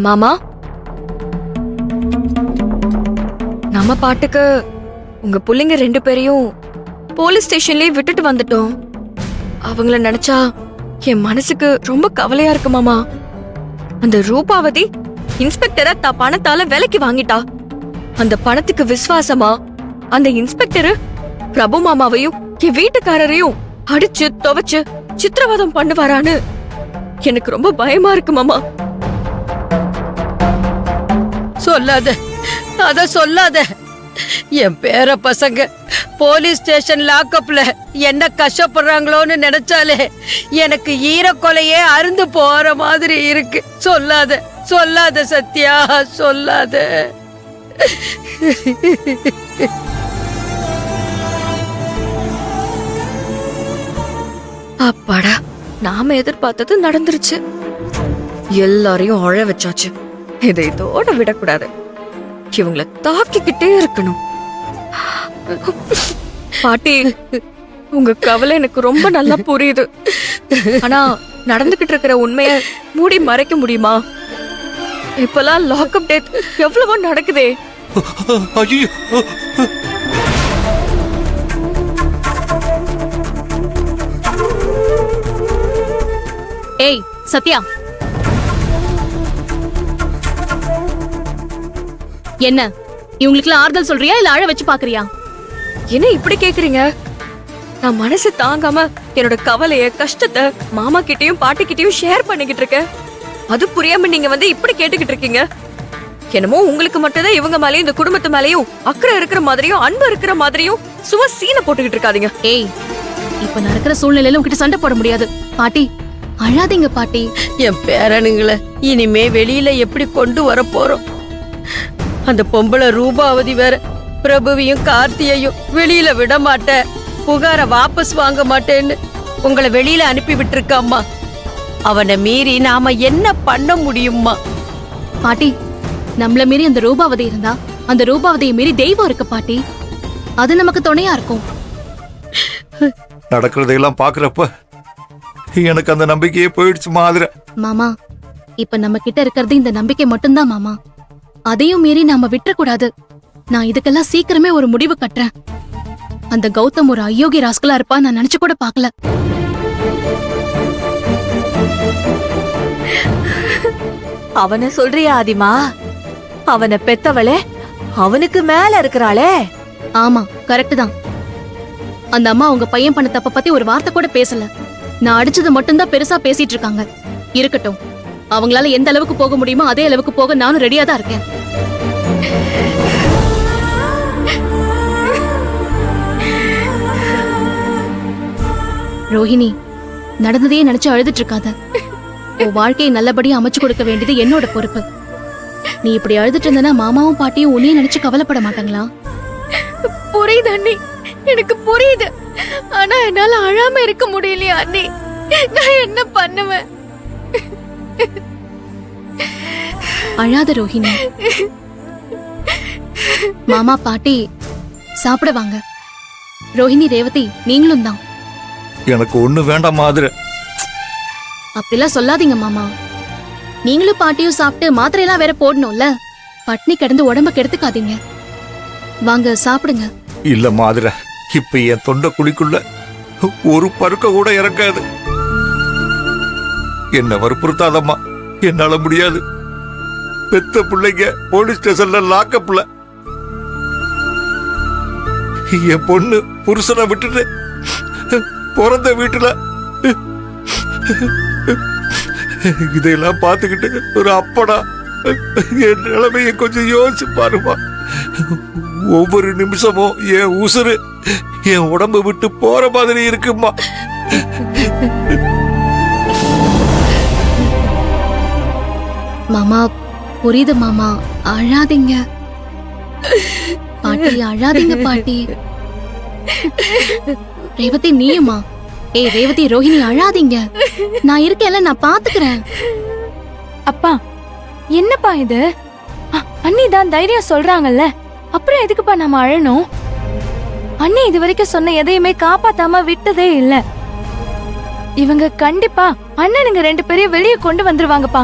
மாமா, நம்ம பாட்டுக்கு உங்க புள்ளைங்க 2 பேரையும் போலீஸ் ஸ்டேஷன்லயே விட்டுட்டு வந்துட்டோம். அவங்கள நினைச்சா என் மனசுக்கு ரொம்ப கவலையா இருக்கு மாமா. அந்த ரூபாவதி இன்ஸ்பெக்டரை பணத்தால விலைக்கு வாங்கிட்டா. அந்த பணத்துக்கு விசுவாசமா அந்த இன்ஸ்பெக்டர் பிரபு மாமாவையும் என் வீட்டுக்காரரையும் அடிச்சு துவைச்சு சித்திரவதம் பண்ணுவாரான்னு எனக்கு ரொம்ப பயமா இருக்கு மாமா. சொல்லாத, அத சொல்லாத. என் பேர பசங்க போலீஸ் ஸ்டேஷன் லாக்அப்ல என்ன கஷ்டப்படுறாங்களோன்னு நினைச்சாலே எனக்கு ஈரக்கொலையே அருந்து போற மாதிரி இருக்கு. சொல்லாத சொல்லாத சத்யா, சொல்லாத. அப்பாடா, நாம எதிர்பார்த்தது நடந்துருச்சு. எல்லாரையும் அழ வச்சாச்சு. இதை இதோட விடக்கூடாது. இவங்கள தாக்கிக்கிட்டே இருக்கணும். பாட்டி, உங்க கவலை எனக்கு ரொம்ப நல்லா புரியுது. ஆனா நடந்துகிட்டு இருக்கிற உண்மைய மூடி மறைக்க முடியுமா? இப்பெல்லாம் லாக்அப் டேட் எவ்வளவோ நடக்குதே. ஏய் சத்யா, என்ன இவங்களுக்கு ஆறுதல் சொல்றியா இல்ல அழ வச்சு பாக்குறியா? என்ன இப்படி கேக்குறீங்க? நான் மனசு தாங்காம என்னோட கவலைய கஷ்டத்தை மாமா கிட்டயும் பாட்டி கிட்டயும் ஷேர் பண்ணிக்கிட்டு இருக்கேன். அது புரியாம நீங்க வந்து இப்படி கேட்டுக்கிட்டு இருக்கீங்க. என்னமோ உங்களுக்கு மட்டும்தான் இவங்க மேலயும் இந்த குடும்பத்து மேலயும் அக்கறை இருக்கிற மாதிரியும் அன்பு இருக்கிற மாதிரியும் சும்மா சீனை போட்டுக்கிட்டு இருக்காதீங்க. ஏய், இப்ப நடக்கிற சூழ்நிலையில உங்ககிட்ட சண்டை போட முடியாது. பாட்டி அழாதீங்க பாட்டி. என் பேரனுங்களை இனிமே வெளியில எப்படி கொண்டு வர போறோம்? அந்த பொம்பளை ரூபாவதி வேற பிரபுவையும் கார்த்தியையும் வெளியில விட மாட்டேன், புகார வாபஸ் வாங்க மாட்டேன்னு உங்களை வெளியில அனுப்பி விட்டுருக்காம்மா. அவனை மீறி நாம என்ன பண்ண முடியுமா? பாட்டி, நம்மள மீறி அந்த ரூபாவதி இருந்தா அந்த ரூபாவதியை மீறி தெய்வம் இருக்கு பாட்டி. அது நமக்கு துணையா இருக்கும். நடக்கிறதையெல்லாம் பாக்குறப்ப எனக்கு அந்த நம்பிக்கையே போயிடுச்சு மாதிரி. மாமா, இப்ப நம்ம கிட்ட இருக்கிறது இந்த நம்பிக்கை மட்டும்தான் மாமா. அதையும் மீறி நாம விட்டுற கூடாது. நான் இதுக்கெல்லாம் சீக்கிரமே ஒரு முடிவு கட்டுறேன். அந்த கௌதம் ஒரு அயோக்கிய ராஸ்கலா இருப்பா நான் நினைச்சு கூட பாக்கல. அவனை சொல்றியா ஆதிமா? அவனை பெத்தவளே அவனுக்கு மேல இருக்கிறாளே. ஆமா, கரெக்ட் தான். அந்த அம்மா உங்க பையன் பண்ண தப்ப பத்தி ஒரு வார்த்தை கூட பேசல. நான் அடிச்சது மட்டும்தான் பெருசா பேசிட்டு இருக்காங்க. இருக்கட்டும், அவங்களால எந்த அளவுக்கு போக முடியுமோ அதே அளவுக்கு போக நானும் ரெடியா தான் இருக்கேன். ரோஹிணி, நடந்ததையே நினைச்சு அழுதுட்டு இருக்காத. உன் வாழ்க்கையை நல்லபடியா அமைச்சு கொடுக்க வேண்டியது என்னோட பொறுப்பு. நீ இப்படி அழுதுட்டு இருந்தனா மாமாவும் பாட்டியும் உன்னையே நினைச்சு கவலைப்பட மாட்டாங்களா? புரியுது அண்ணி, எனக்கு புரியுது. ஆனா என்னால அழாம இருக்க முடியலையா அண்ணி? நான் என்ன பண்ணுவேன்? அழாத ரோஹிணி. மாமா பாட்டி சாப்பிட வாங்க. ரோஹிணி, ரேவதி, நீங்களும் தான். எனக்கு ஒண்ணு வேண்டாம் மாதிரி. அப்படிலாம் சொல்லாதீங்க மாமா. நீங்களும் பாட்டியும் சாப்பிட்டு மாத்திரையெல்லாம் வேற போடணும்ல. பட்னி கிடந்து உடம்ப கெடுத்துக்காதீங்க. வாங்க சாப்பிடுங்க. இல்ல மாதிரி, இப்ப என் தொண்டை குழிக்குள்ள ஒரு பருக்க கூட இறக்காது. என்ன வற்புறுத்தாதம்மா, என்னால முடியாது. பெத்த பிள்ளைங்க போலீஸ் ஸ்டேஷன்ல லாக்கப்ல. என் பொண்ணு புருஷனை விட்டுட்டு பிறந்த வீட்டுல இதையெல்லாம் பார்த்துக்கிட்டு ஒரு அப்படா என் நிலைமையை கொஞ்சம் யோசிச்சு பாருமா. ஒவ்வொரு நிமிஷமும் என் உசுறு என் உடம்பு விட்டு போற மாதிரி இருக்குமா. மாமா புரியுது மாமா, அழாதீங்க. பாட்டி அழாதீங்க பாட்டி. ரேவதி, நீயுமா? ஏய் ரேவதி, ரோஹிணி அழாதீங்க. நான் இருக்கேன்ல, நான் பாத்துக்கிறேன். அப்பா, என்னப்பா இது? அண்ணி தான் தைரியம் சொல்றாங்கல்ல, அப்புறம் எதுக்குப்பா நாம அழணும்? அண்ணி இது வரைக்கும் சொன்ன எதையுமே காப்பாத்தாம விட்டதே இல்ல. இவங்க கண்டிப்பா அண்ணனுங்க 2 பேரையும் வெளியே கொண்டு வந்துருவாங்கப்பா.